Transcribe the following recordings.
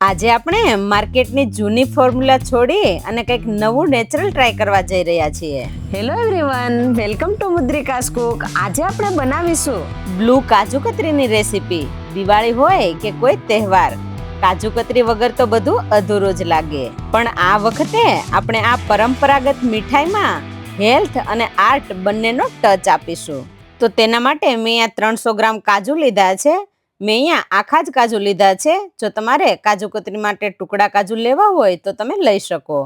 આજે આપણે માર્કેટની જૂની ફોર્મ્યુલા છોડી અને કંઈક નવું નેચરલ ટ્રાય કરવા જઈ રહ્યા છીએ. Hello everyone, welcome to Mudrika's cook. આજે આપણે બનાવીશું બ્લુ કાજુ કતરીની રેસીપી. દિવાળી હોય કે કોઈ તહેવાર, કાજુ કતરી વગર તો બધું અધૂરું જ લાગે. પણ આ વખતે આપણે આ પરંપરાગત મીઠાઈમાં હેલ્થ અને આર્ટ બંનેનો ટચ આપીશું. તો તેના માટે મેં અહીંયા 300 ગ્રામ કાજુ લીધા છે. મેં અહીંયા આખા જ કાજુ લીધા છે. જો તમારે કાજુ કતરી માટે ટુકડા કાજુ લેવા હોય તો તમે લઈ શકો.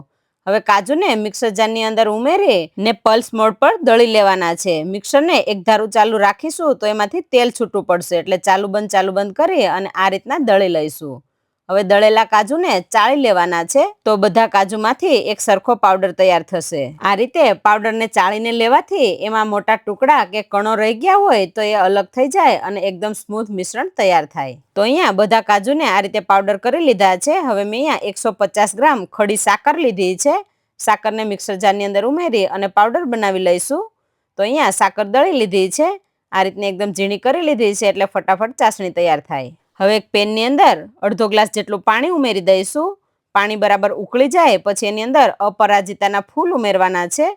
હવે કાજુને મિક્સર જારની અંદર ઉમેરી ને પલ્સ મોડ પર દળી લેવાના છે. મિક્સરને એક ધારું ચાલુ રાખીશું તો એમાંથી તેલ છૂટું પડશે, એટલે ચાલુ બંધ કરી અને આ રીતના દળી લઈશું. હવે દળેલા કાજુને ચાળી લેવાના છે તો બધા કાજુમાંથી એક સરખો પાવડર તૈયાર થશે. આ રીતે પાવડરને ચાળીને લેવાથી એમાં મોટા ટુકડા કે કણો રહી ગયા હોય તો એ અલગ થઈ જાય અને એકદમ સ્મૂથ મિશ્રણ તૈયાર થાય. તો અહીંયા બધા કાજુને આ રીતે પાવડર કરી લીધા છે. હવે મેં અહીંયા 150 ગ્રામ ખડી સાકર લીધી છે. સાકરને મિક્સર જારની અંદર ઉમેરી અને પાવડર બનાવી લઈશું. તો અહીંયા સાકર દળી લીધી છે. આ રીતની એકદમ ઝીણી કરી લીધી છે એટલે ફટાફટ ચાસણી તૈયાર થાય. હવે એક પેનની અંદર અડધો ગ્લાસ જેટલું પાણી ઉમેરી દઈશું. પાણી બરાબર ઉકળી જાય પછી એની અંદર અપરાજિતાના ફૂલ ઉમેરવાના છે.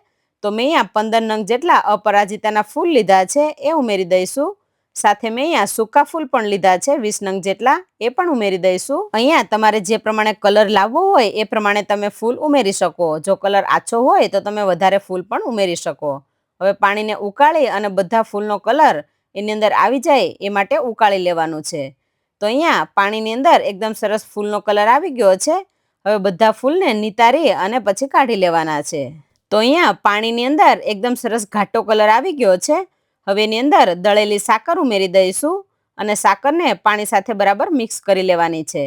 તો મેં અહીંયા 15 નંગ જેટલા અપરાજિતાના ફૂલ લીધા છે, એ ઉમેરી દઈશું. સાથે મેં અહીંયા સૂકા ફૂલ પણ લીધા છે 20 નંગ જેટલા, એ પણ ઉમેરી દઈશું. અહીંયા તમારે જે પ્રમાણે કલર લાવવો હોય એ પ્રમાણે તમે ફૂલ ઉમેરી શકો. જો કલર આછો હોય તો તમે વધારે ફૂલ પણ ઉમેરી શકો. હવે પાણીને ઉકાળી અને બધા ફૂલનો કલર એની અંદર આવી જાય એ માટે ઉકાળી લેવાનું છે. તો અહીંયા પાણીની અંદર એકદમ સરસ ફૂલનો કલર આવી ગયો છે. હવે બધા ફૂલને નિતારી અને પછી કાઢી લેવાના છે. તો અહીંયા પાણીની અંદર એકદમ સરસ ઘાટો કલર આવી ગયો છે. હવે એની અંદર દળેલી સાકર ઉમેરી દઈશું અને સાકરને પાણી સાથે બરાબર મિક્સ કરી લેવાની છે.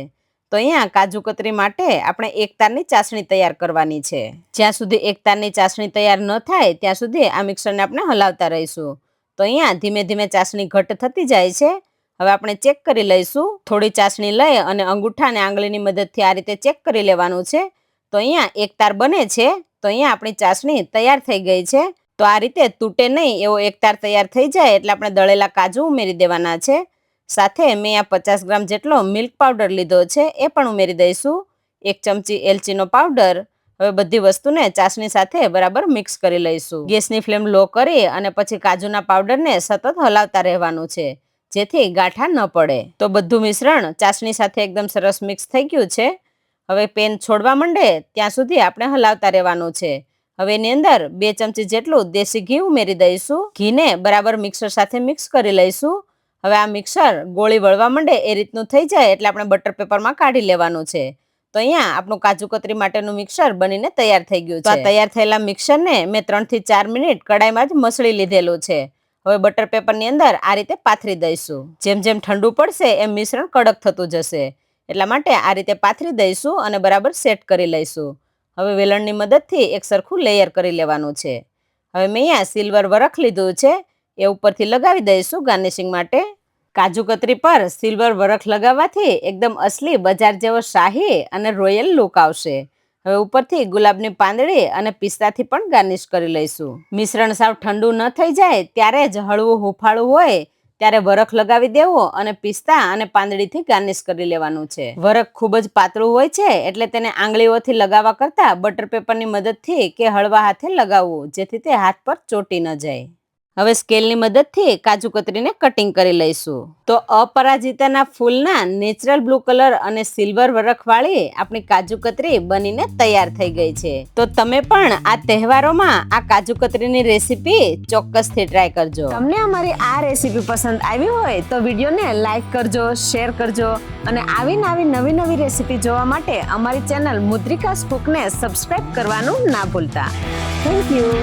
તો અહીંયા કાજુ કતરી માટે આપણે એક તારની ચાસણી તૈયાર કરવાની છે. જ્યાં સુધી એક તારની ચાસણી તૈયાર ન થાય ત્યાં સુધી આ મિક્સરને આપણે હલાવતા રહીશું. તો અહીંયા ધીમે ધીમે ચાસણી ઘટ થતી જાય છે. હવે આપણે ચેક કરી લઈશું. થોડી ચાસણી લઈ અને અંગૂઠા અને આંગળીની મદદથી આ રીતે ચેક કરી લેવાનું છે. તો અહીંયા એક તાર બને છે. તો અહીંયા આપણી ચાસણી તૈયાર થઈ ગઈ છે. તો આ રીતે તૂટે નહીં એવો એક તાર તૈયાર થઈ જાય એટલે આપણે દળેલા કાજુ ઉમેરી દેવાના છે. સાથે મેં અહીંયા 50 ગ્રામ જેટલો મિલ્ક પાવડર લીધો છે, એ પણ ઉમેરી દઈશું. 1 ચમચી એલચીનો પાવડર. હવે બધી વસ્તુને ચાસણી સાથે બરાબર મિક્સ કરી લઈશું. ગેસની ફ્લેમ લો કરી અને પછી કાજુના પાવડરને સતત હલાવતા રહેવાનું છે, જેથી ગાંઠા ન પડે. તો બધું મિશ્રણ ચાસણી સાથે એકદમ સરસ મિક્સ થઈ ગયું છે. હવે પેન છોડવા માંડે ત્યાં સુધી આપણે હલાવતા રહેવાનું છે. હવે એની અંદર 2 ચમચી જેટલું દેશી ઘી ઉમેરી દઈશું. ઘીને બરાબર મિક્સર સાથે મિક્સ કરી લઈશું. હવે આ મિક્સર ગોળી વળવા માંડે એ રીતનું થઈ જાય એટલે આપણે બટર પેપરમાં કાઢી લેવાનું છે. તો અહીંયા આપણું કાજુ કતરી માટેનું મિક્સર બનીને તૈયાર થઈ ગયું છે. તો આ તૈયાર થયેલા મિક્સરને મેં 3 થી 4 મિનિટ કડાઈમાં જ મસળી લીધેલું છે. હવે બટર પેપરની અંદર આ રીતે પાથરી દઈશું. જેમ જેમ ઠંડુ પડશે એમ મિશ્રણ કડક થતું જશે, એટલા માટે આ રીતે પાથરી દઈશું અને બરાબર સેટ કરી લઈશું. હવે વેલણની મદદથી એક સરખું લેયર કરી લેવાનું છે. હવે મેં અહીંયા સિલ્વર વરખ લીધું છે, એ ઉપરથી લગાવી દઈશું ગાર્નિશિંગ માટે. કાજુ કતરી પર સિલ્વર વરખ લગાવવાથી એકદમ અસલી બજાર જેવો શાહી અને રોયલ લુક આવશે. હવે ઉપરથી ગુલાબની પાંદડી અને પિસ્તાથી પણ ગાર્નિશ કરી લઈશું. મિશ્રણ સાવ ઠંડુ ન થઈ જાય ત્યારે જ હળવું હુંફાળું હોય ત્યારે વરખ લગાવી દેવો અને પિસ્તા અને પાંદડીથી ગાર્નિશ કરી લેવાનું છે. વરખ ખૂબ જ પાતળું હોય છે એટલે તેને આંગળીઓથી લગાવવા કરતા બટર પેપરની મદદથી કે હળવા હાથે લગાવવું, જેથી તે હાથ પર ચોંટી ન જાય. હવે સ્કેલની મદદથી કાજુ કતરીને કટિંગ કરી લઈશું. તો અપરાજિતાના ફૂલના નેચરલ બ્લુ કલર અને સિલ્વર વરખવાળી આપણી કાજુ કતરી બનીને તૈયાર થઈ ગઈ છે. તો તમે પણ આ તહેવારોમાં આ કાજુ કતરીની રેસીપી ચોક્કસથી ટ્રાય કરજો. તમને અમારી આ રેસીપી પસંદ આવી હોય તો વિડીયોને લાઈક કરજો, શેર કરજો અને આવી નવી રેસીપી જોવા માટે અમારી ચેનલ મુદ્રિકાસ કુકને સબસ્ક્રાઇબ કરવાનું ના ભૂલતા. Thank you.